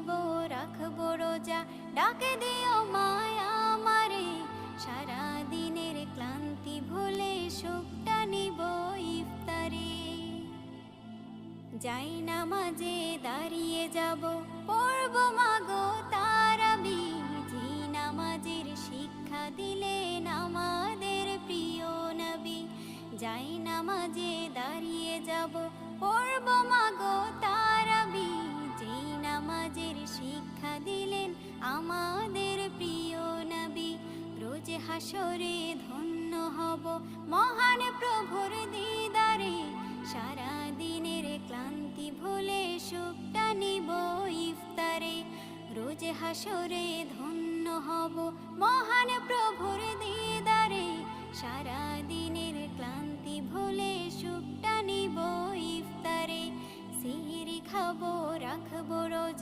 খাবো রাখবো রোজা, ডাকে দিও মায়া আমারে। সারা দিনের ক্লান্তি ভুলে সুখটা নিব ইফতারে। যাই নামাজে দাঁড়িয়ে যাব, পড়ব মাগো তারাবি। যে নামাজের শিক্ষা দিলেন আমাদের প্রিয় নবী। যাই নামাজে দাঁড়িয়ে যাব, পড়ব মাগো তারাবি। যে নামাজের শিক্ষা দিলেন আমাদের প্রিয় নবী। রোজ হাসরে ধন্য হব মহান প্রভুর দিদারে। সারা দিনের ক্লান্তি ভুলে সুখটা নিব ইফতারে। রোজ হাসরে ধন্য হব মহান প্রভুর দিদারে। সারা দিনের ক্লান্তি ভুলে সুখটা নিব ইফতারে। সিহরি খাবো রাখবো রোজা।